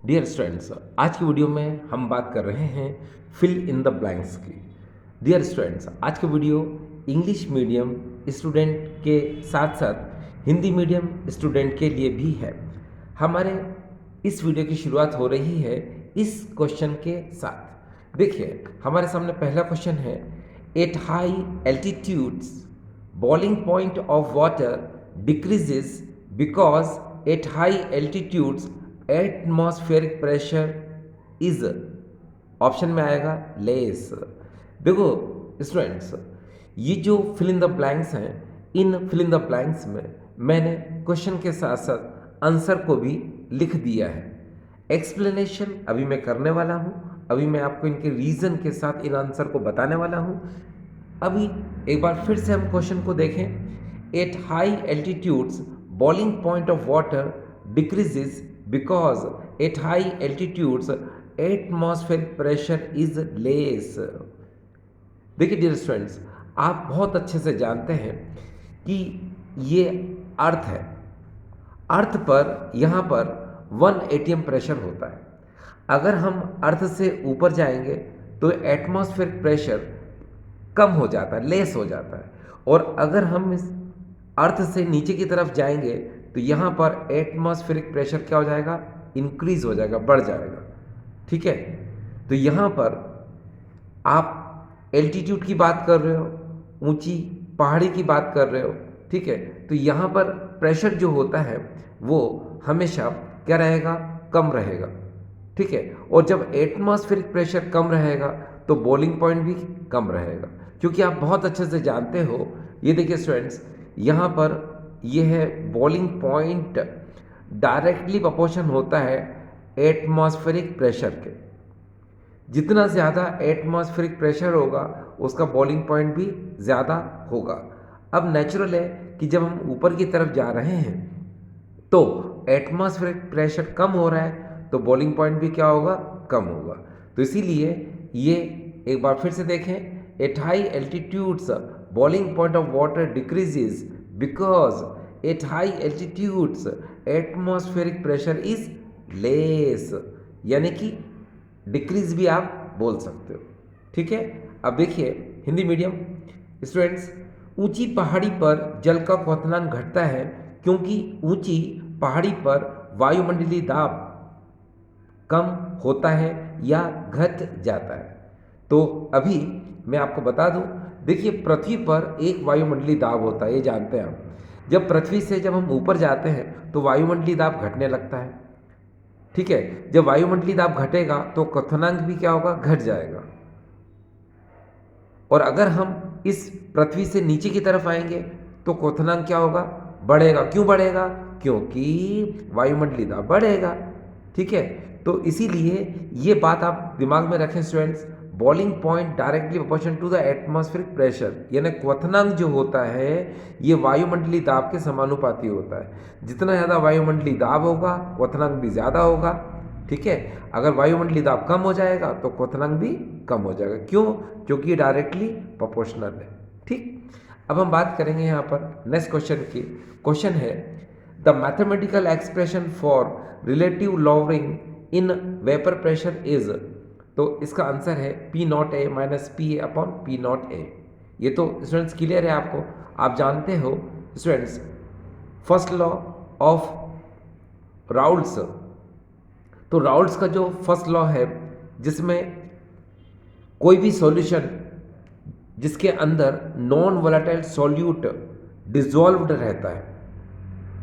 Dear students, आज की video में हम बात कर रहे हैं फिल इन द ब्लैंक्स की। डियर स्टूडेंट्स, आज की वीडियो इंग्लिश मीडियम स्टूडेंट के साथ साथ हिंदी मीडियम स्टूडेंट के लिए भी है। हमारे इस वीडियो की शुरुआत हो रही है इस क्वेश्चन के साथ। देखिए, हमारे सामने पहला क्वेश्चन है, at high altitudes boiling point of water decreases because at high altitudes atmospheric pressure is option में आएगा लेस। देखो स्टूडेंट्स, ये जो फिल इन द ब्लैंक्स हैं, इन फिल इन द ब्लैंक्स में मैंने क्वेश्चन के साथ साथ आंसर को भी लिख दिया है। एक्सप्लेनेशन अभी मैं करने वाला हूँ, अभी मैं आपको इनके रीज़न के साथ इन आंसर को बताने वाला हूँ। अभी एक बार फिर से हम क्वेश्चन को देखें। At high altitudes boiling point of water decreases because at high altitudes atmospheric pressure is less. देखिए डियर स्टूडेंट्स, आप बहुत अच्छे से जानते हैं कि ये अर्थ है। अर्थ पर यहाँ पर 1 एटीएम प्रेशर होता है। अगर हम अर्थ से ऊपर जाएंगे तो एटमॉस्फेरिक प्रेशर कम हो जाता है, लेस हो जाता है। और अगर हम इस अर्थ से नीचे की तरफ जाएंगे तो यहाँ पर एटमॉस्फेरिक प्रेशर क्या हो जाएगा, इंक्रीज हो जाएगा, बढ़ जाएगा। ठीक है, तो यहाँ पर आप एल्टीट्यूड की बात कर रहे हो, ऊंची पहाड़ी की बात कर रहे हो, ठीक है, तो यहाँ पर प्रेशर जो होता है वो हमेशा क्या रहेगा, कम रहेगा। ठीक है, और जब एटमॉस्फेरिक प्रेशर कम रहेगा तो बॉइलिंग पॉइंट भी कम रहेगा। क्योंकि आप बहुत अच्छे से जानते हो, ये देखिए स्टूडेंट्स, यहाँ पर ये है बॉइलिंग पॉइंट डायरेक्टली प्रोपोर्शन होता है एटमॉस्फेरिक प्रेशर के। जितना ज़्यादा एटमॉस्फेरिक प्रेशर होगा उसका बॉइलिंग पॉइंट भी ज़्यादा होगा। अब नेचुरल है कि जब हम ऊपर की तरफ जा रहे हैं तो एटमॉस्फेरिक प्रेशर कम हो रहा है तो बॉइलिंग पॉइंट भी क्या होगा, कम होगा। तो इसीलिए ये एक बार फिर से देखें, at high altitudes boiling point of water decreases because at high altitudes atmospheric pressure is less, यानी कि डिक्रीज भी आप बोल सकते हो। ठीक है, अब देखिए हिंदी मीडियम स्टूडेंट्स, ऊंची पहाड़ी पर जल का क्वथनांक घटता है क्योंकि ऊंची पहाड़ी पर वायुमंडलीय दाब कम होता है या घट जाता है। तो अभी मैं आपको बता दूं, देखिए पृथ्वी पर एक वायुमंडलीय दाब होता है, ये जानते हैं हम। जब पृथ्वी से जब हम ऊपर जाते हैं तो वायुमंडलीय दाब घटने लगता है। ठीक है, जब वायुमंडलीय दाब घटेगा तो क्वथनांक भी क्या होगा, घट जाएगा। और अगर हम इस पृथ्वी से नीचे की तरफ आएंगे तो क्वथनांक क्या होगा, बढ़ेगा। क्यों बढ़ेगा, क्योंकि वायुमंडलीय दाब बढ़ेगा। ठीक है, तो इसीलिए ये बात आप दिमाग में रखें students, boiling point directly proportional to the atmospheric pressure, यानी क्वथनांक जो होता है ये वायुमंडलीय दाब के समानुपाती होता है। जितना ज़्यादा वायुमंडलीय दाब होगा क्वथनांक भी ज़्यादा होगा। ठीक है, अगर वायुमंडलीय दाब कम हो जाएगा तो क्वथनांक भी कम हो जाएगा। क्यों, क्योंकि ये डायरेक्टली प्रोपोर्शनल है। ठीक, अब हम बात करेंगे यहाँ पर नेक्स्ट क्वेश्चन की। क्वेश्चन है, the mathematical expression for relative lowering in vapour pressure is. तो इसका आंसर है P naught A minus P A upon P naught ए। ये तो स्टूडेंट्स क्लियर है आपको, आप जानते हो students first law of Raoult's. तो राउल्ट्स का जो फर्स्ट लॉ है जिसमें कोई भी सॉल्यूशन जिसके अंदर नॉन वोलेटाइल सॉल्यूट डिसॉल्व्ड रहता है,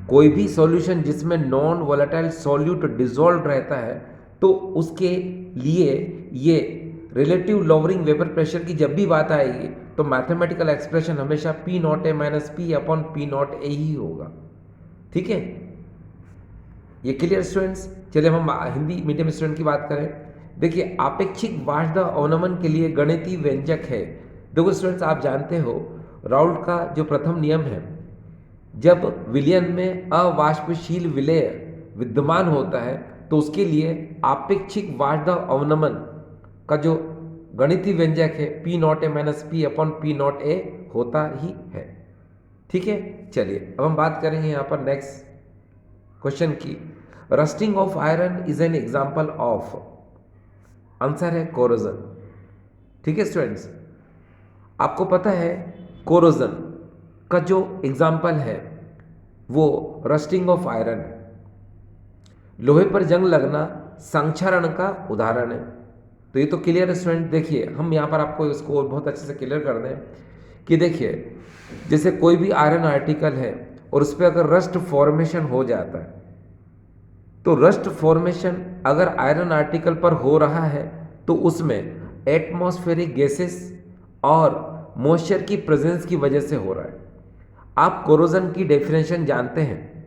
कोई भी सॉल्यूशन जिसमें नॉन वोलेटाइल सॉल्यूट डिसॉल्व रहता है तो उसके लिए ये रिलेटिव लॉवरिंग वेपर प्रेशर की जब भी बात आएगी तो मैथमेटिकल एक्सप्रेशन हमेशा P naught A minus P upon P naught A ही होगा। ठीक है, ये क्लियर स्टूडेंट्स। चलिए हम हिंदी मीडियम स्टूडेंट की बात करें। देखिए, आपेक्षिक वाष्प अवनमन के लिए गणितीय व्यंजक है। देखो स्टूडेंट्स, आप जानते हो राउल्ट का जो प्रथम नियम है, जब विलयन में अवाष्पशील विलय विद्यमान होता है तो उसके लिए आपेक्षिक वाष्प अवनमन का जो गणितीय व्यंजक है P naught A minus P upon P naught ए होता ही है। ठीक है, चलिए अब हम बात करेंगे यहाँ पर नेक्स्ट क्वेश्चन की। Rusting of iron is an example of, answer है कोरोजन। ठीक है स्टूडेंट्स, आपको पता है कोरोजन का जो एग्जाम्पल है वो रस्टिंग ऑफ आयरन है। लोहे पर जंग लगना संक्षारण का उदाहरण है। तो ये तो क्लियर है स्टूडेंट। देखिए हम यहाँ पर आपको इसको बहुत अच्छे से क्लियर कर दें कि देखिए जैसे कोई भी आयरन आर्टिकल है और उस पर अगर रस्ट फॉर्मेशन हो जाता है, तो रस्ट फॉर्मेशन अगर आयरन आर्टिकल पर हो रहा है तो उसमें एटमॉस्फेरिक गैसेस और मॉइस्चर की प्रेजेंस की वजह से हो रहा है। आप कोरोजन की डेफिनेशन जानते हैं,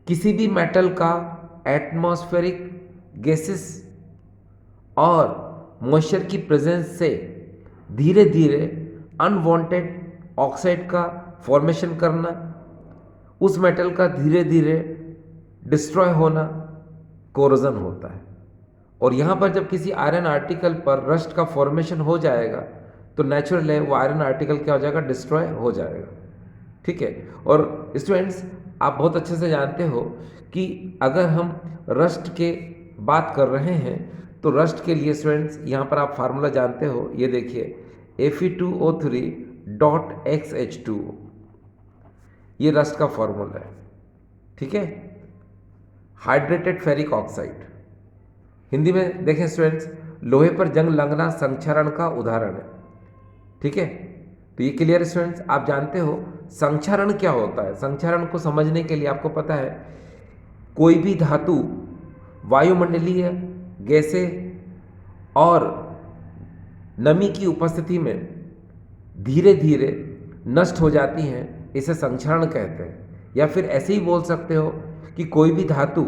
किसी भी मेटल का एटमॉस्फेरिक गैसेस और मॉइस्चर की प्रेजेंस से धीरे धीरे अनवांटेड ऑक्साइड का फॉर्मेशन करना, उस मेटल का धीरे धीरे डिस्ट्रॉय होना कोरोजन होता है। और यहाँ पर जब किसी आयरन आर्टिकल पर रस्ट का फॉर्मेशन हो जाएगा तो नेचुरल है वो आयरन आर्टिकल क्या हो जाएगा, डिस्ट्रॉय हो जाएगा। ठीक है। और स्टूडेंट्स आप बहुत अच्छे से जानते हो कि अगर हम रस्ट के बात कर रहे हैं तो रस्ट के लिए स्टूडेंट्स यहाँ पर आप फार्मूला जानते हो, ये देखिए Fe2O3.XH2, ये रस्ट का फॉर्मूला है। ठीक है। हाइड्रेटेड फेरिक ऑक्साइड, हिंदी में देखें स्टूडेंट्स, लोहे पर जंग लगना संक्षारण का उदाहरण है। ठीक है। तो ये क्लियर स्टूडेंट्स, आप जानते हो संक्षारण क्या होता है। संक्षारण को समझने के लिए आपको पता है कोई भी धातु वायुमंडलीय गैसें और नमी की उपस्थिति में धीरे धीरे नष्ट हो जाती हैं, इसे संक्षारण कहते हैं। या फिर ऐसे ही बोल सकते हो कि कोई भी धातु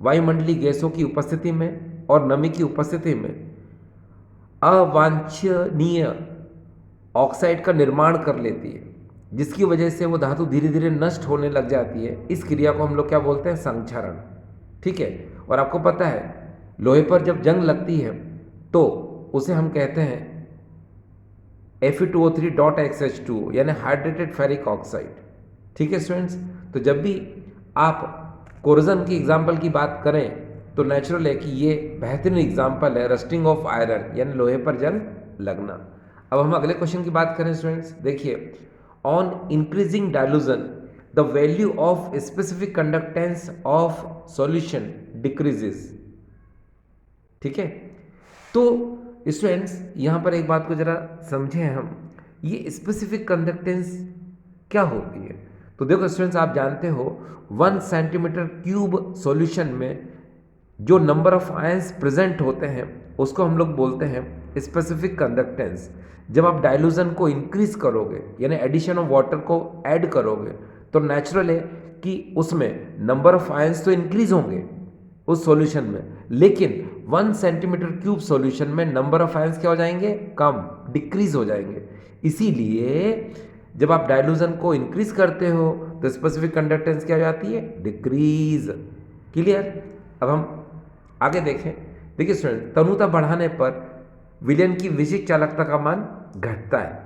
वायुमंडलीय गैसों की उपस्थिति में और नमी की उपस्थिति में अवांछनीय ऑक्साइड का निर्माण कर लेती है, जिसकी वजह से वो धातु धीरे धीरे नष्ट होने लग जाती है। इस क्रिया को हम लोग क्या बोलते हैं, संक्षारण। ठीक है। और आपको पता है लोहे पर जब जंग लगती है तो उसे हम कहते हैं Fe2O3.XH2 यानी हाइड्रेटेड फेरिक ऑक्साइड। ठीक है स्टूडेंट्स। तो जब भी आप कोरोजन की एग्जाम्पल की बात करें तो नेचुरल है कि ये बेहतरीन एग्जाम्पल है रस्टिंग ऑफ आयरन यानी लोहे पर जंग लगना। अब हम अगले क्वेश्चन की बात करें स्टूडेंट्स, देखिए on increasing dilution the value of specific conductance of solution decreases. ठीक है। तो स्टूडेंट्स यहाँ पर एक बात को जरा समझें हम, ये स्पेसिफिक कंडक्टेंस क्या होती है। तो देखो स्टूडेंट्स आप जानते हो 1 सेंटीमीटर क्यूब सॉल्यूशन में जो नंबर ऑफ आयंस प्रेजेंट होते हैं उसको हम लोग बोलते हैं स्पेसिफिक कंडक्टेंस। जब आप डाइल्यूजन को इंक्रीज करोगे यानी एडिशन ऑफ वाटर को ऐड करोगे तो नेचुरल है कि उसमें नंबर ऑफ आयंस तो इंक्रीज होंगे उस सॉल्यूशन में, लेकिन 1 सेंटीमीटर क्यूब सॉल्यूशन में नंबर ऑफ आयंस क्या हो जाएंगे, कम, डिक्रीज हो जाएंगे। इसीलिए जब आप डाइल्यूजन को इंक्रीज करते हो तो स्पेसिफिक कंडक्टेंस क्या हो जाती है, डिक्रीज। क्लियर। अब हम आगे देखें। देखिए स्टूडेंट, तनुता बढ़ाने पर विलयन की विशिष्ट चालकता का मान घटता है।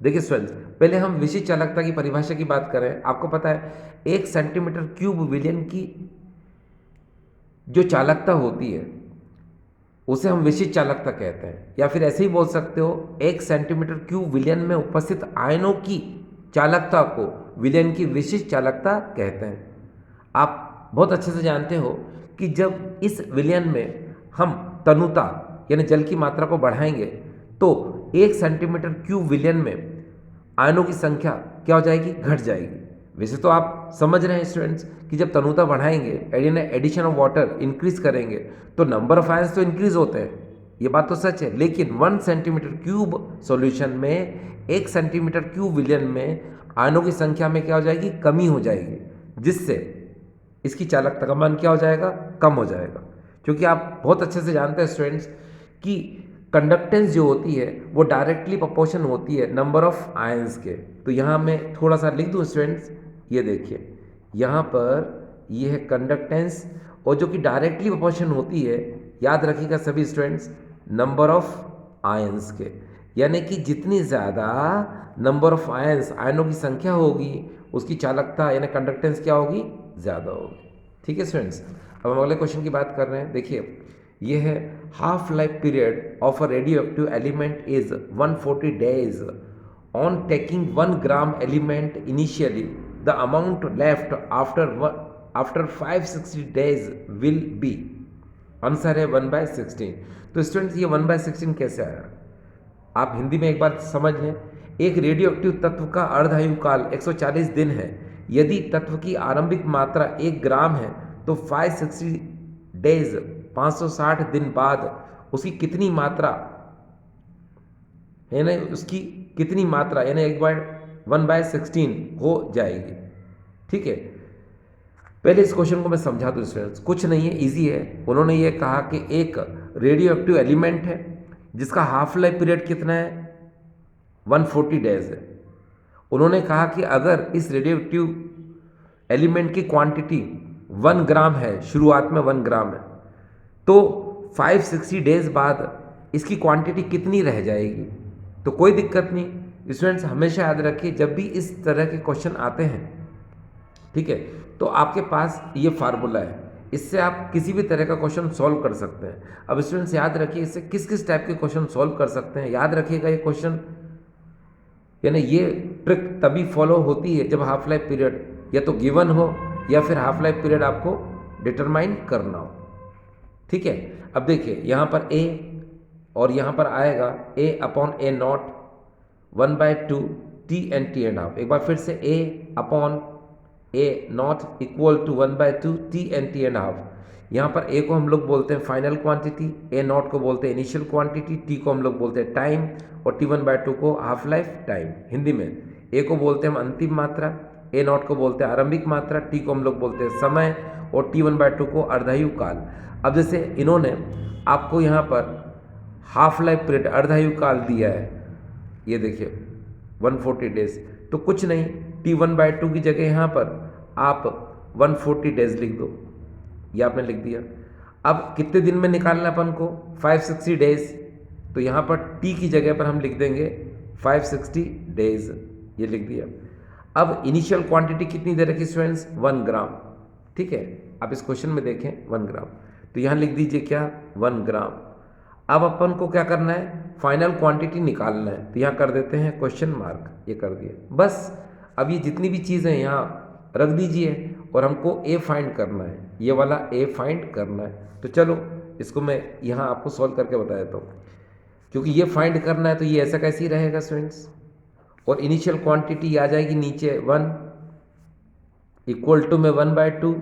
देखिए स्टूडेंट्स, पहले हम विशिष्ट चालकता की परिभाषा की बात करें। आपको पता है 1 सेंटीमीटर क्यूब विलयन की जो चालकता होती है उसे हम विशिष्ट चालकता कहते हैं, या फिर ऐसे ही बोल सकते हो 1 सेंटीमीटर क्यूब विलयन में उपस्थित आयनों की चालकता को विलयन की विशिष्ट चालकता कहते हैं। आप बहुत अच्छे से जानते हो कि जब इस विलयन में हम तनुता यानी जल की मात्रा को बढ़ाएंगे तो 1 सेंटीमीटर क्यूब विलयन में आयनों की संख्या क्या हो जाएगी, घट जाएगी। वैसे तो आप समझ रहे हैं स्टूडेंट्स कि जब तनुता बढ़ाएंगे यानी एडिशन ऑफ वाटर इंक्रीज करेंगे तो नंबर ऑफ आयंस तो इंक्रीज होते हैं, ये बात तो सच है। लेकिन 1 सेंटीमीटर क्यूब सॉल्यूशन में 1 सेंटीमीटर क्यूब विलयन में आयनों की संख्या में क्या हो जाएगी, कमी हो जाएगी, जिससे इसकी चालकता का मान क्या हो जाएगा, कम हो जाएगा। क्योंकि आप बहुत अच्छे से जानते हैं स्टूडेंट्स कि कंडक्टेंस जो होती है वो डायरेक्टली प्रोपोर्शन होती है नंबर ऑफ आयंस के। तो यहाँ मैं थोड़ा सा लिख दूँ स्टूडेंट्स, ये देखिए यहाँ पर ये है कंडक्टेंस और जो कि डायरेक्टली प्रोपोर्शन होती है, याद रखिएगा सभी स्टूडेंट्स, नंबर ऑफ आयंस के। यानी कि जितनी ज़्यादा नंबर ऑफ आयंस आयनों की संख्या होगी उसकी चालकता यानी कंडक्टेंस क्या होगी, ज़्यादा होगी। ठीक है स्टूडेंट्स, अब हम अगले क्वेश्चन की बात कर रहे हैं। देखिए ये है half life period of a radio active element is 140 days on taking 1 gram element initially the amount left after 560 days will be. Answer है 1/16। तो स्टूडेंट्स ये 1/16 कैसे आया, आप हिंदी में एक बार समझ लें। एक रेडियो एक्टिव तत्व का अर्धायु काल 140 दिन है। यदि तत्व की आरंभिक मात्रा 1 ग्राम है तो 560 डेज 560 दिन बाद उसकी कितनी मात्रा यानी उसकी कितनी मात्रा यानी 1/16 हो जाएगी। ठीक है, पहले इस क्वेश्चन को मैं समझा दूं स्टूडेंट्स, कुछ नहीं है, इजी है। उन्होंने ये कहा कि एक रेडियो एक्टिव एलिमेंट है जिसका हाफ लाइफ पीरियड कितना है 140 डेज है। उन्होंने कहा कि अगर इस रेडियो एक्टिव एलिमेंट की क्वांटिटी 1 ग्राम है, शुरुआत में 1 ग्राम है, तो 560 डेज बाद इसकी क्वांटिटी कितनी रह जाएगी। तो कोई दिक्कत नहीं स्टूडेंट्स, हमेशा याद रखिए जब भी इस तरह के क्वेश्चन आते हैं, ठीक है, तो आपके पास ये फार्मूला है, इससे आप किसी भी तरह का क्वेश्चन सॉल्व कर सकते हैं। अब स्टूडेंट्स याद रखिए इससे किस किस टाइप के क्वेश्चन सॉल्व कर सकते हैं। याद रखिएगा ये क्वेश्चन यानी ये ट्रिक तभी फॉलो होती है जब हाफ लाइफ पीरियड या तो गिवन हो या फिर हाफ लाइफ पीरियड आपको डिटरमाइन करना हो। ठीक है, अब देखिए यहाँ पर ए और यहाँ पर आएगा A/A0 1/2 T/T½ एक बार फिर से A/A0 इक्वल टू 1/2 T/T½ यहाँ पर A को हम लोग बोलते हैं फाइनल क्वांटिटी, A0 को बोलते हैं इनिशियल क्वांटिटी, T को हम लोग बोलते हैं टाइम और T1/2 को हाफ लाइफ टाइम। हिंदी में A को बोलते हैं हम अंतिम मात्रा, A0 को बोलते हैं आरंभिक मात्रा, T को हम लोग बोलते हैं समय और T1/2 को अर्धायु काल। अब जैसे इन्होंने आपको यहाँ पर हाफ लाइफ पीरियड अर्धायु काल दिया है, ये देखिए 140 डेज, तो कुछ नहीं T1/2 की जगह यहाँ पर आप 140 डेज लिख दो, ये आपने लिख दिया। अब कितने दिन में निकालना अपन को 560 डेज, तो यहाँ पर T की जगह पर हम लिख देंगे 560 डेज, ये लिख दिया। अब इनिशियल क्वांटिटी कितनी दे रखी स्टूडेंट्स 1 ग्राम। ठीक है, आप इस क्वेश्चन में देखें 1 ग्राम, तो यहाँ लिख दीजिए क्या 1 ग्राम। अब अपन को क्या करना है फाइनल क्वांटिटी निकालना है, तो यहाँ कर देते हैं क्वेश्चन मार्क, ये कर दिए बस। अब ये जितनी भी चीज़ें यहाँ रख दीजिए और हमको ए फाइंड करना है, ये वाला ए फाइंड करना है। तो चलो इसको मैं यहाँ आपको सॉल्व करके बता देता हूँ, क्योंकि ये फाइंड करना है तो ये ऐसा कैसे ही रहेगा स्टूडेंट्स। और इनिशियल क्वांटिटी आ जाएगी नीचे 1 इक्वल टू में 1/2,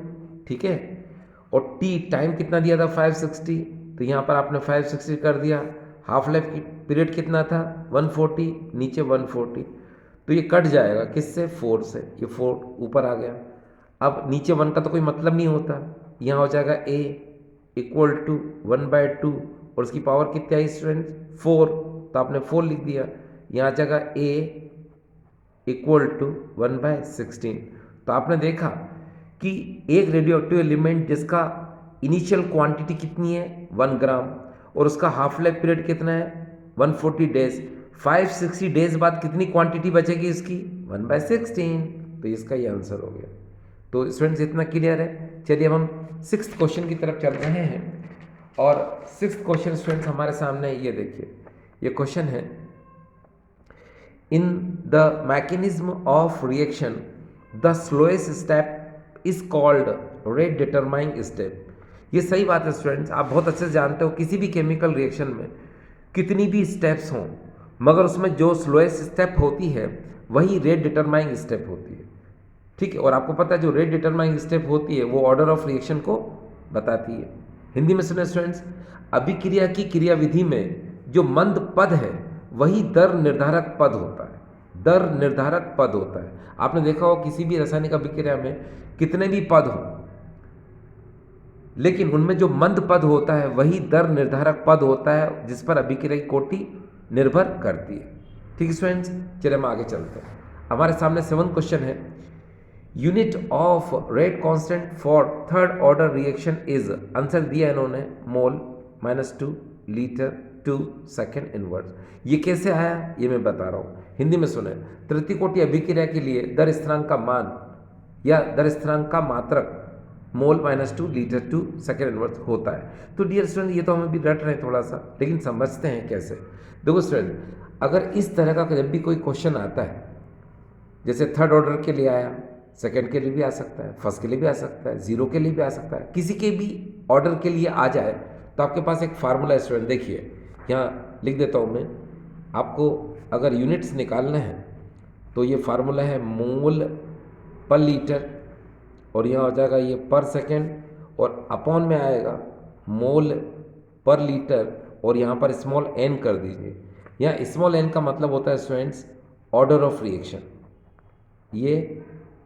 ठीक है, और टी टाइम कितना दिया था 560, तो यहाँ पर आपने 560 कर दिया। हाफ लाइफ की पीरियड कितना था 140, नीचे 140, तो ये कट जाएगा किससे 4 से, ये 4 ऊपर आ गया। अब नीचे 1 का तो कोई मतलब नहीं होता, यहाँ हो जाएगा a इक्वल टू 1/2 और उसकी पावर कितनी आई स्टूडेंट 4, तो आपने 4 लिख दिया। यहाँ आ जाएगा a इक्वल टू 1/16। तो आपने देखा कि एक रेडियो एक्टिव एलिमेंट जिसका इनिशियल क्वांटिटी कितनी है 1 ग्राम और उसका हाफ लाइफ पीरियड कितना है 140 डेज, 560 डेज बाद कितनी क्वांटिटी बचेगी इसकी 1/16, तो इसका ये आंसर हो गया। तो स्टूडेंट्स इतना क्लियर है। चलिए अब हम 6th क्वेश्चन की तरफ चल रहे हैं और 6th क्वेश्चन स्टूडेंट्स हमारे सामने ये देखिए, ये क्वेश्चन है in the mechanism of reaction the slowest step is called rate determining step. ये सही बात है स्टूडेंट्स, आप बहुत अच्छे से जानते हो किसी भी केमिकल रिएक्शन में कितनी भी स्टेप्स हों मगर उसमें जो स्लोएस्ट स्टेप होती है वही रेट डिटरमाइनिंग स्टेप होती है। ठीक है, और आपको पता है जो रेट डिटरमाइनिंग स्टेप होती है वो ऑर्डर ऑफ रिएक्शन को बताती है। हिंदी में सुने स्टूडेंट्स, अभिक्रिया की क्रियाविधि में जो मंद पद है वही दर निर्धारक पद होता है। दर निर्धारक पद होता है। आपने देखा हो किसी भी रासायनिक अभिक्रिया में कितने भी पद हो लेकिन उनमें जो मंद पद होता है वही दर निर्धारक पद होता है जिस पर अभिक्रिया की कोटि निर्भर करती है। ठीक है स्टूडेंट्स, चलिए हम आगे चलते हैं। हमारे सामने 7th क्वेश्चन है unit of rate constant for third order reaction is, answer दिया इन्होंने मोल -2 लीटर टू सेकेंड इनवर्स। ये कैसे आया ये मैं बता रहा हूँ, हिंदी में सुने। तृतीय कोटि अभिक्रिया के लिए दर स्थिरांक का मान या दर स्थिरांक का मात्रक मोल -2 लीटर टू सेकेंड इनवर्स होता है। तो डियर स्टूडेंट ये तो हम अभी रट रहे हैं थोड़ा सा, लेकिन समझते हैं कैसे। देखो स्टूडेंट, अगर इस तरह का जब भी कोई क्वेश्चन आता है, जैसे थर्ड ऑर्डर के लिए आया, सेकंड के लिए भी आ सकता है, फर्स्ट के लिए भी आ सकता है, जीरो के लिए भी आ सकता है, किसी के भी ऑर्डर के लिए आ जाए, तो आपके पास एक फार्मूला है स्टूडेंट। देखिए यहाँ लिख देता हूँ मैं, आपको अगर यूनिट्स निकालने हैं तो ये फार्मूला है मोल पर लीटर, और यहाँ हो जाएगा ये पर सेकेंड, और अपॉन में आएगा मोल पर लीटर, और यहाँ पर स्मॉल एन कर दीजिए। यहाँ स्मॉल एन का मतलब होता है स्टूडेंट्स ऑर्डर ऑफ रिएक्शन। ये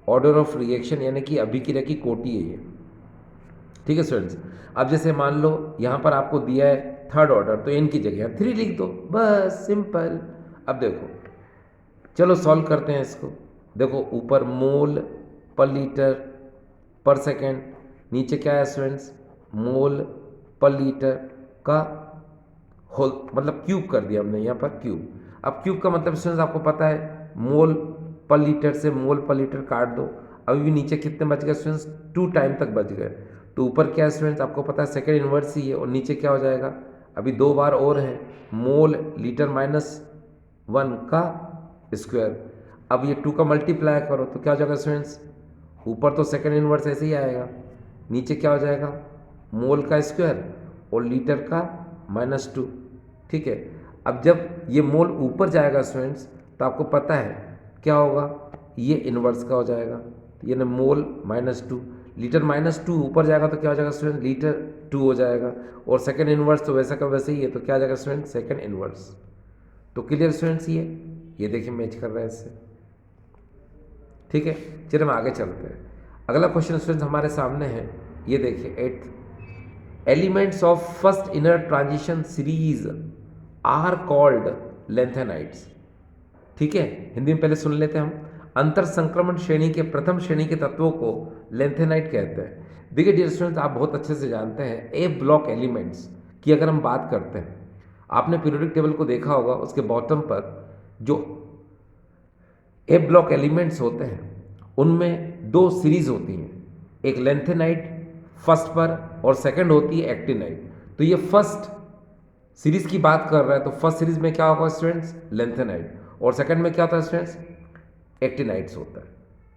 ऑर्डर ऑफ रिएक्शन यानी कि अभिक्रिया की कोटि है ये, ठीक है स्टूडेंट्स। अब जैसे मान लो यहाँ पर आपको दिया है थर्ड ऑर्डर, तो एन की जगह 3 लिख दो, बस सिंपल। अब देखो चलो सॉल्व करते हैं इसको। देखो ऊपर मोल पर लीटर पर सेकेंड, नीचे क्या है स्टूडेंट्स मोल पर लीटर का होल, मतलब क्यूब कर दिया हमने यहाँ पर क्यूब। अब क्यूब का मतलब स्टूडेंट्स आपको पता है, मोल पर लीटर से मोल पर लीटर काट दो, अभी भी नीचे कितने बच गए स्टूडेंट्स 2 टाइम तक बच गए। तो ऊपर क्या है स्टूडेंट्स आपको पता है सेकेंड इन्वर्स ही है, और नीचे क्या हो जाएगा, अभी 2 बार और है, मोल लीटर -1 का स्क्वायर। अब ये 2 का मल्टीप्लाई करो तो क्या हो जाएगा स्टूडेंट्स, ऊपर तो सेकेंड इन्वर्स ऐसे ही आएगा, नीचे क्या हो जाएगा मोल का स्क्वायर और लीटर का -2, ठीक है। अब जब ये मोल ऊपर जाएगा स्टूडेंट्स तो आपको पता है क्या होगा, ये इन्वर्स का हो जाएगा, यानी मोल -2 लीटर -2 ऊपर जाएगा तो क्या हो जाएगा स्टूडेंट लीटर 2 हो जाएगा, और सेकेंड इन्वर्स तो वैसा का वैसे ही है, तो क्या हो जाएगा स्टूडेंट सेकेंड इन्वर्स। तो क्लियर स्टूडेंट्स ये देखिए मैच कर रहा है इससे, ठीक है। चलिए हम आगे चलते हैं। अगला क्वेश्चन स्टूडेंट्स हमारे सामने है, ये देखिए 8th elements of first inner transition series are called lanthanides, ठीक है। हिंदी में पहले सुन लेते हैं हम। अंतर संक्रमण श्रेणी के प्रथम श्रेणी के तत्वों को लेंथेनाइड कहते हैं। देखिए डियर स्टूडेंट्स, आप बहुत अच्छे से जानते हैं ए ब्लॉक एलिमेंट्स की अगर हम बात करते हैं, आपने पीरियोडिक टेबल को देखा होगा, उसके बॉटम पर जो ए ब्लॉक एलिमेंट्स होते हैं उनमें 2 सीरीज होती हैं, एक लेंथेनाइड फर्स्ट पर और सेकंड होती है एक्टिनाइड। तो ये फर्स्ट सीरीज की बात कर रहा है, तो फर्स्ट सीरीज में क्या होगा स्टूडेंट्स लेंथेनाइड, और सेकंड में क्या होता है स्टूडेंट्स एक्टिनाइड्स होता है।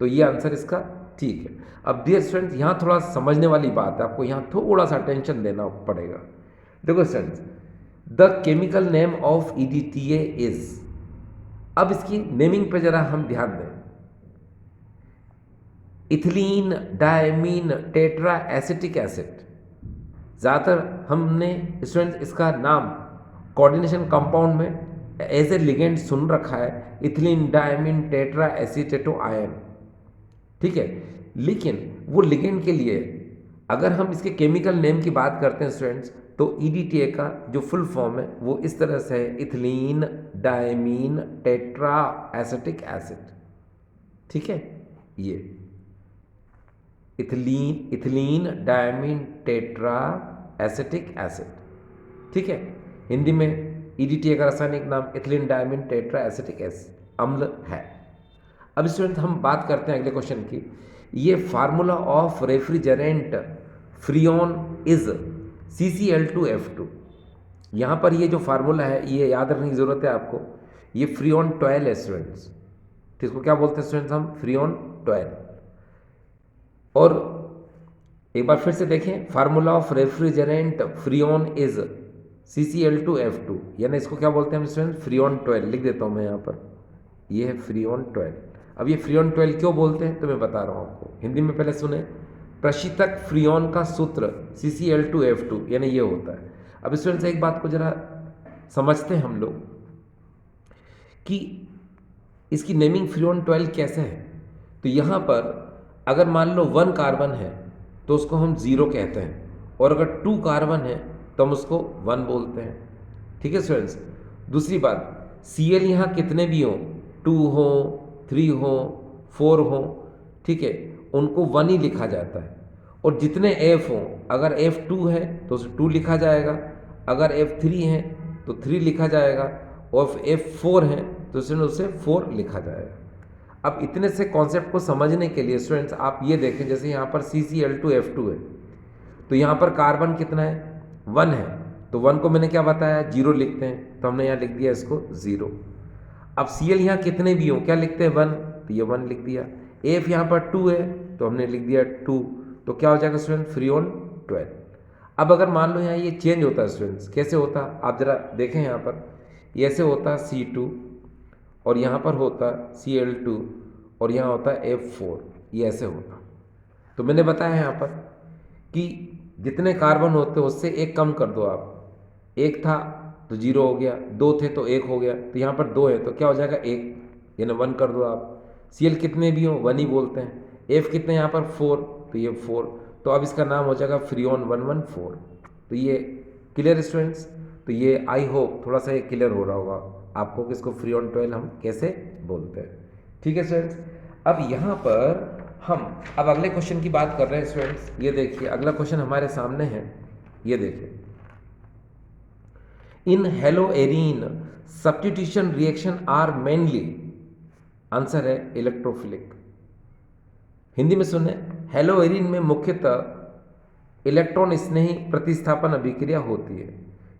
तो ये आंसर इसका ठीक है। अब डियर स्टूडेंट्स यहाँ थोड़ा समझने वाली बात है, आपको यहाँ थोड़ा सा अटेंशन देना पड़ेगा। देखो students, the chemical name of EDTA is, अब इसकी नेमिंग पे जरा हम ध्यान दें, ethylene diamine tetra acetic acid. ज़्यादातर हमने स्टूडेंट्स इसका नाम कोऑर्डिनेशन कंपाउंड में एज ए लिगेंड सुन रखा है, इथिलीन डायमीन टेट्रा एसीटेटो आयन, ठीक है। लेकिन वो लिगेंड के लिए अगर हम इसके केमिकल नेम की बात करते हैं स्टूडेंट्स, तो EDTA का जो फुल फॉर्म है वो इस तरह से है, ethylene diamine tetra acetic acid, ठीक है। ये ethylene diamine tetra acetic acid, ठीक है। हिंदी में EDTA का रासायनिक नाम इथिलीन डायमीन टेट्रा एसिटिक अम्ल है। अब स्टूडेंट हम बात करते हैं अगले क्वेश्चन की। ये formula of refrigerant Freon is CCl2F2। यहाँ पर ये जो फार्मूला है ये याद रखने की ज़रूरत है आपको, ये फ्रियोन 12 है स्टूडेंट्स, तो इसको क्या बोलते हैं स्टूडेंट्स हम फ्रियोन 12। और एक बार फिर से देखें, formula of refrigerant Freon is CCl2F2, यानी इसको क्या बोलते हैं हम स्टूडेंट फ्रियोन 12। लिख देता हूँ मैं यहाँ पर, ये है फ्रियोन 12। अब ये फ्रियोन 12 क्यों बोलते हैं तो मैं बता रहा हूँ आपको, हिंदी में पहले सुने, प्रशीतक फ्रियोन का सूत्र CCl2F2 यानी ये होता है। अब स्टूडेंट्स एक बात को जरा समझते हैं हम लोग कि इसकी नेमिंग फ्रियोन 12 कैसे है। तो यहाँ पर अगर मान लो 1 कार्बन है तो उसको हम 0 कहते हैं, और अगर 2 कार्बन है तो हम उसको 1 बोलते हैं, ठीक है स्टूडेंट्स। दूसरी बात, Cl यहाँ कितने भी हों, 2 हो 3 हो 4 हो, ठीक है, उनको 1 ही लिखा जाता है। और जितने F हों, अगर F2 है तो उसे 2 लिखा जाएगा, अगर F3 है तो 3 लिखा जाएगा, और F4 है तो उसे 4 लिखा जाएगा। अब इतने से कॉन्सेप्ट को समझने के लिए स्टूडेंट्स आप ये देखें, जैसे यहाँ पर CCl2F2 है, तो यहाँ पर कार्बन कितना है, 1 है, तो 1 को मैंने क्या बताया, 0 लिखते हैं, तो हमने यहाँ लिख दिया इसको 0। अब Cl यहाँ कितने भी हों क्या लिखते हैं, 1, तो ये 1 लिख दिया। F यहाँ पर 2 है तो हमने लिख दिया 2, तो क्या हो जाएगा स्टूडेंट, फ्रीऑन 12। अब अगर मान लो यहाँ ये चेंज होता है स्टूडेंट्स, कैसे होता आप जरा देखें, यहाँ पर ये ऐसे होता है C2 और यहाँ पर होता Cl2 और यहाँ होता है F4, ये ऐसे होता। तो मैंने बताया यहाँ पर कि जितने कार्बन होते हैं उससे एक कम कर दो आप, एक था तो 0 हो गया, 2 थे तो 1 हो गया, तो यहाँ पर 2 है तो क्या हो जाएगा 1, यानी 1 कर दो आप। Cl कितने भी हो 1 ही बोलते हैं, F कितने यहाँ पर 4, तो ये 4, तो अब इसका नाम हो जाएगा फ्रीऑन 114। तो ये क्लियर स्टूडेंट्स, तो ये आई होप थोड़ा सा ये क्लियर हो रहा होगा आपको कि इसको फ्रीऑन 12 हम कैसे बोलते हैं। ठीक है स्टूडेंट्स, अब यहाँ पर हम अब अगले क्वेश्चन की बात कर रहे हैं स्टूडेंट्स। ये देखिए अगला क्वेश्चन हमारे सामने है, ये देखिए, in haloarene substitution reaction are mainly, answer है इलेक्ट्रोफिलिक। हिंदी में सुने, हेलोएरीन में मुख्यतः इलेक्ट्रॉन स्नेही प्रतिस्थापन अभिक्रिया होती है।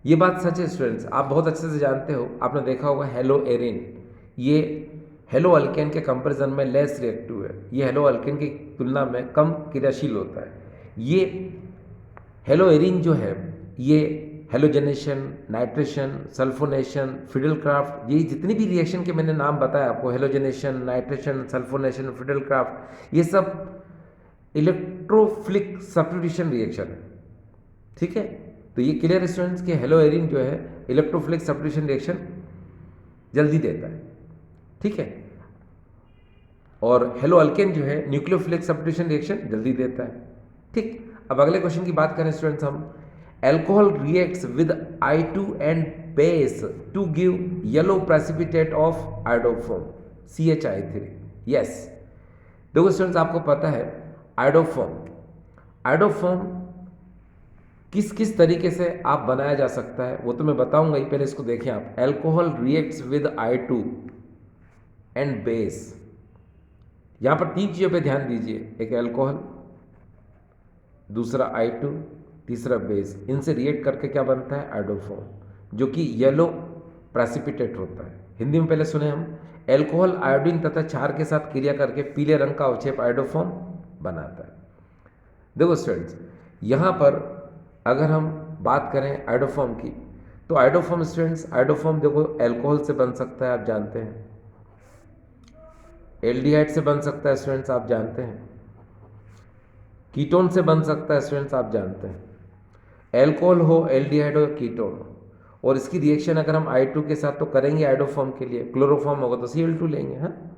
ये बात सच है स्टूडेंट्स, आप बहुत अच्छे से जानते हो, आपने देखा होगा हेलोएरीन ये हेलो अल्केन के कंपैरिजन में लेस रिएक्टिव है, ये हेलो अल्केन की तुलना में कम क्रियाशील होता है। ये हेलोएरीन जो है ये हेलोजनेशन, नाइट्रेशन, सल्फोनेशन, फिडेलक्राफ्ट, ये जितनी भी रिएक्शन के मैंने नाम बताया आपको, हेलोजनेशन, नाइट्रेशन, सल्फोनेशन, फिडेलक्राफ्ट, ये सब इलेक्ट्रोफिलिक सब्स्टिट्यूशन रिएक्शन है। ठीक है, तो ये क्लियर स्टूडेंट्स कि हेलोएरीन जो है इलेक्ट्रोफिलिक सब्स्टिट्यूशन रिएक्शन जल्दी देता है। ठीक है, और हेलो अल्केन जो है न्यूक्लियोफिलिक सब्स्टिट्यूशन रिएक्शन जल्दी देता है। ठीक, अब अगले क्वेश्चन की बात करें स्टूडेंट्स हम, alcohol reacts with I2 and base to give yellow precipitate of iodoform CHI3। yes, देखो स्टूडेंट्स आपको पता है आयोडोफॉर्म किस किस तरीके से आप बनाया जा सकता है वो तो मैं बताऊंगा ही, पहले इसको देखें आप। Alcohol reacts with I2 and base, यहां पर 3 चीजों पे ध्यान दीजिए, एक एल्कोहल, दूसरा I2, तीसरा बेस, इनसे रिएक्ट करके क्या बनता है आयोडोफॉर्म, जो कि येलो प्रेसिपिटेट होता है। हिंदी में पहले सुने हम, एल्कोहल आयोडीन तथा क्षार के साथ क्रिया करके पीले रंग का अवक्षेप आयोडोफॉर्म बनाता है। देखो स्टूडेंट्स, यहाँ पर अगर हम बात करें आयोडोफॉर्म की, तो आयोडोफॉर्म स्टूडेंट्स, आयोडोफॉर्म देखो एल्कोहल से बन सकता है, आप जानते हैं, एल्डिहाइड से बन सकता है स्टूडेंट्स, आप जानते हैं, कीटोन से बन सकता है स्टूडेंट्स, आप जानते हैं, एल्कोहल हो, एल्डिहाइड हो, कीटोन हो, और इसकी रिएक्शन अगर हम I2 के साथ तो करेंगे आयोडोफॉर्म के लिए, क्लोरोफॉर्म होगा तो Cl2 लेंगे, हाँ।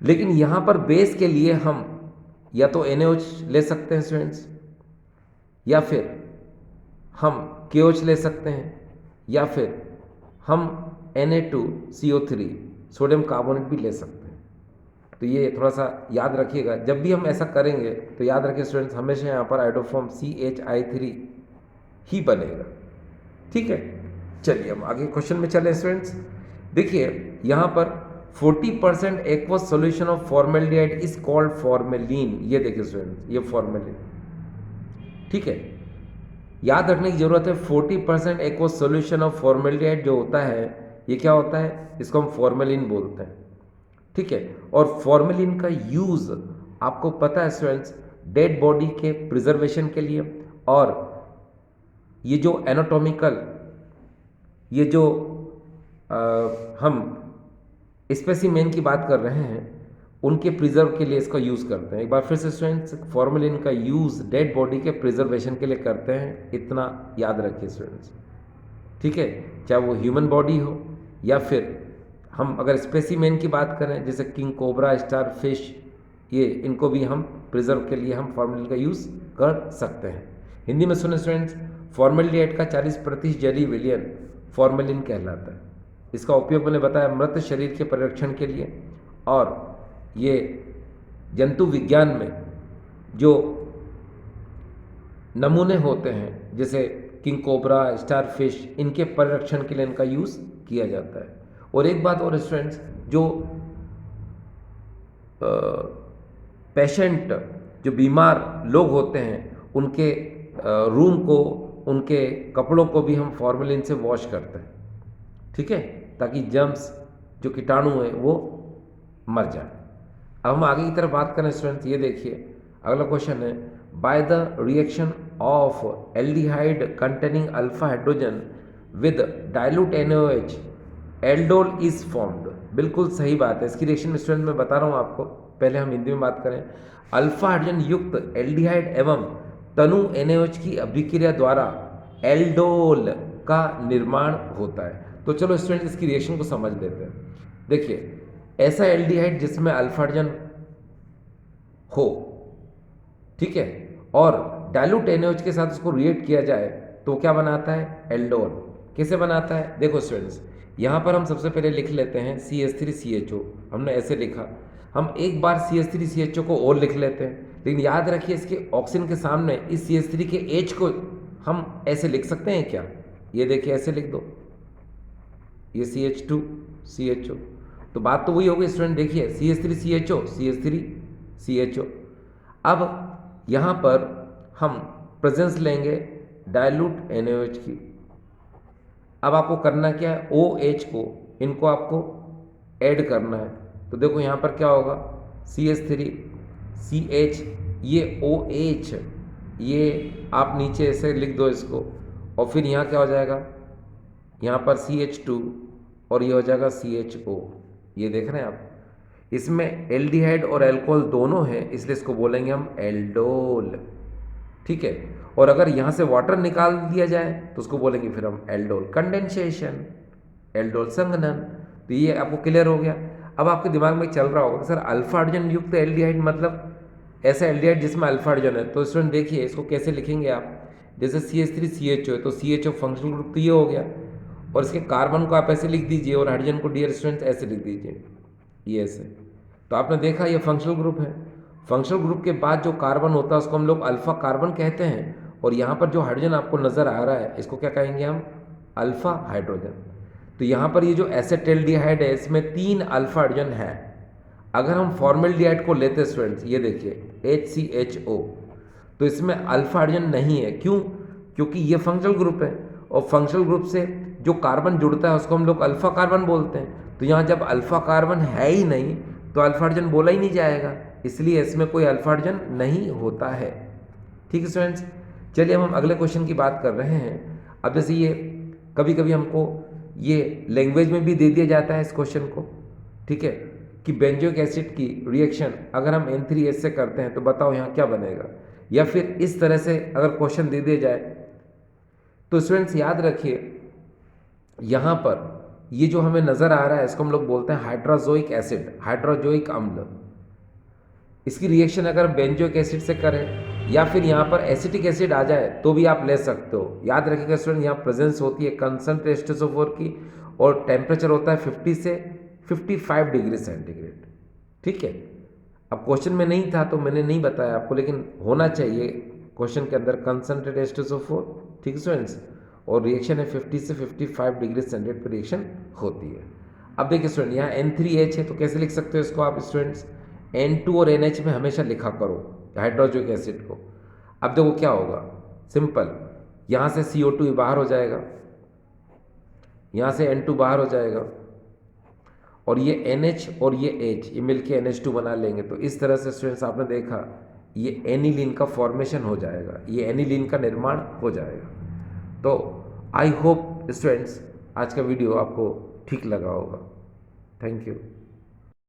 लेकिन यहाँ पर बेस के लिए हम या तो NaOH ले सकते हैं स्टूडेंट्स, या फिर हम KOH ले सकते हैं, या फिर हम Na2CO3 सोडियम कार्बोनेट भी ले सकते हैं। तो ये थोड़ा सा याद रखिएगा, जब भी हम ऐसा करेंगे तो याद रखिए स्टूडेंट्स, हमेशा यहाँ पर आयोडोफॉर्म CHI3 ही बनेगा। ठीक है, चलिए हम आगे क्वेश्चन में चलें स्टूडेंट्स। देखिए यहाँ पर 40% aqueous solution of formaldehyde is called formalin. ये देखिए स्टूडेंट्स, ये फॉर्मेलिन। ठीक है, याद रखने की जरूरत है, 40% एक्वस सॉल्यूशन ऑफ फॉर्मेल्डिहाइड जो होता है ये क्या होता है, इसको हम फॉर्मेलिन बोलते हैं। ठीक है, और फॉर्मेलिन का यूज आपको पता है स्टूडेंट्स, डेड बॉडी के प्रिजर्वेशन के लिए, और ये जो एनाटॉमिकल, ये जो हम स्पेसिमेन की बात कर रहे हैं उनके प्रिजर्व के लिए इसका यूज़ करते हैं। एक बार फिर से स्टूडेंट्स, फॉर्मेलिन का यूज़ डेड बॉडी के प्रिजर्वेशन के लिए करते हैं, इतना याद रखिए स्टूडेंट्स। ठीक है, चाहे वो ह्यूमन बॉडी हो या फिर हम अगर स्पेसिमेन की बात करें जैसे किंग कोबरा, स्टार फिश, ये इनको भी हम प्रिजर्व के लिए हम फॉर्मेलिन का यूज़ कर सकते हैं। हिंदी में सुने स्टूडेंट्स, फॉर्मेल्डिहाइड का 40% जलीय विलयन फॉर्मेलिन कहलाता है। इसका उपयोग मैंने बताया मृत शरीर के परिरक्षण के लिए, और ये जंतु विज्ञान में जो नमूने होते हैं जैसे किंग कोबरा, स्टार फिश, इनके परिरक्षण के लिए इनका यूज़ किया जाता है। और एक बात और स्टूडेंट्स, जो पेशेंट जो बीमार लोग होते हैं उनके रूम को, उनके कपड़ों को भी हम फॉर्मेलिन से वॉश करते हैं, ठीक है, ताकि जर्म्स जो कीटाणु हैं वो मर जाए। अब हम आगे की तरफ बात करें स्टूडेंट्स, ये देखिए अगला क्वेश्चन है, by the reaction of aldehyde containing alpha hydrogen with dilute NaOH aldol is formed. बिल्कुल सही बात है, इसकी रिएक्शन स्टूडेंट मैं बता रहा हूँ आपको। पहले हम हिंदी में बात करें, अल्फा हाइड्रोजन युक्त एल्डिहाइड एवं तनु NaOH की अभिक्रिया द्वारा एल्डोल का निर्माण होता है। तो चलो स्टूडेंट इसकी रिएक्शन को समझ लेते हैं। देखिए, ऐसा एल्डिहाइड जिसमें अल्फा हाइड्रोजन हो, ठीक है, और डाइल्यूट NaOH के साथ उसको रिएक्ट किया जाए तो क्या बनाता है, एल्डोल। कैसे बनाता है, देखो स्टूडेंट्स, यहाँ पर हम सबसे पहले लिख लेते हैं CH3CHO, हमने ऐसे लिखा। हम एक बार CH3CHO को और लिख लेते हैं, लेकिन याद रखिए इसके ऑक्सीजन के सामने इस CH3 के H को हम ऐसे लिख सकते हैं क्या, ये देखिए ऐसे लिख दो, ये CH2CHO, तो बात तो वही होगी स्टूडेंट। देखिए CH3CHO CH3CHO। अब यहाँ पर हम प्रेजेंस लेंगे डाइल्यूट NaOH की। अब आपको करना क्या है, OH को, इनको आपको ऐड करना है। तो देखो यहाँ पर क्या होगा, CH3CH, ये OH, ये आप नीचे ऐसे लिख दो इसको, और फिर यहाँ क्या हो जाएगा, यहाँ पर CH2 और ये हो जाएगा CHO। ये देख रहे हैं आप, इसमें एल्डिहाइड और अल्कोहल दोनों हैं, इसलिए इसको बोलेंगे हम एल्डोल, ठीक है। और अगर यहाँ से वाटर निकाल दिया जाए तो उसको बोलेंगे फिर हम एल्डोल कंडेंसेशन, एल्डोल संघनन। तो ये आपको क्लियर हो गया। अब आपके दिमाग में चल रहा होगा कि सर अल्फा हाइड्रोजन युक्त एल्डिहाइड मतलब ऐसा एल्डिहाइड जिसमें अल्फा हाइड्रोजन है। तो स्टूडेंट देखिए इसको कैसे लिखेंगे आप, जैसे CH3CHO है तो CHO फंक्शनल ग्रुप तो ये हो गया, और इसके कार्बन को आप ऐसे लिख दीजिए और हाइड्रोजन को डियर स्टूडेंट्स ऐसे लिख दीजिए, ये ऐसे। तो आपने देखा ये फंक्शनल ग्रुप है। फंक्शनल ग्रुप के बाद जो कार्बन होता है उसको हम लोग अल्फा कार्बन कहते हैं, और यहाँ पर जो हाइड्रोजन आपको नज़र आ रहा है इसको क्या कहेंगे हम, अल्फा हाइड्रोजन। तो यहाँ पर ये जो एसेटल्डिहाइड है इसमें 3 अल्फा हाइड्रोजन है। अगर हम फॉर्मल्डिहाइड को लेते हैं स्टूडेंट्स, ये देखिए HCHO, तो इसमें अल्फा हाइड्रोजन नहीं है। क्यों, क्योंकि ये फंक्शनल ग्रुप है, और फंक्शनल ग्रुप से जो कार्बन जुड़ता है उसको हम लोग अल्फा कार्बन बोलते हैं। तो यहाँ जब अल्फा कार्बन है ही नहीं तो अल्फा हाइड्रोजन बोला ही नहीं जाएगा, इसलिए इसमें कोई अल्फा हाइड्रोजन नहीं होता है, ठीक है स्टूडेंट्स। चलिए हम अगले क्वेश्चन की बात कर रहे हैं। अब जैसे ये कभी कभी हमको ये लैंग्वेज में भी दे दिया जाता है इस क्वेश्चन को, ठीक है, कि बेंजोइक एसिड की रिएक्शन अगर हम N3H से करते हैं तो बताओ यहाँ क्या बनेगा। या फिर इस तरह से अगर क्वेश्चन दे दिया जाए तो स्टूडेंट्स याद रखिए, यहाँ पर ये जो हमें नज़र आ रहा है इसको हम लोग बोलते हैं हाइड्रोजोइक एसिड, हाइड्रोजोइक अम्ल। इसकी रिएक्शन अगर बेंजोइक एसिड से करें या फिर यहाँ पर एसिटिक एसिड आ जाए तो भी आप ले सकते हो। याद रखिएगा स्टूडेंट, यहाँ प्रेजेंस होती है कंसंट्रेट H2SO4 की, और टेम्परेचर होता है 50 से 55 डिग्री सेंटीग्रेड, ठीक है। अब क्वेश्चन में नहीं था तो मैंने नहीं बताया आपको, लेकिन होना चाहिए क्वेश्चन के अंदर कंसंट्रेट H2SO4, ठीक है स्टूडेंट्स, और रिएक्शन है 50 से 55 डिग्री सेंटीग्रेड पर रिएक्शन होती है। अब देखिए स्टूडेंट, यहाँ N3H है तो कैसे लिख सकते हो इसको आप स्टूडेंट्स, N2 और NH में हमेशा लिखा करो हाइड्रोजोइक एसिड को। अब देखो क्या होगा, सिंपल, यहाँ से CO2 बाहर हो जाएगा, यहाँ से N2 बाहर हो जाएगा, और ये NH और ये H ये मिलके NH2 बना लेंगे। तो इस तरह से स्टूडेंट्स आपने देखा ये एनिलीन का फॉर्मेशन हो जाएगा, ये एनिलीन का निर्माण हो जाएगा। तो आई होप स्टूडेंट्स आज का वीडियो आपको ठीक लगा होगा। Thank you.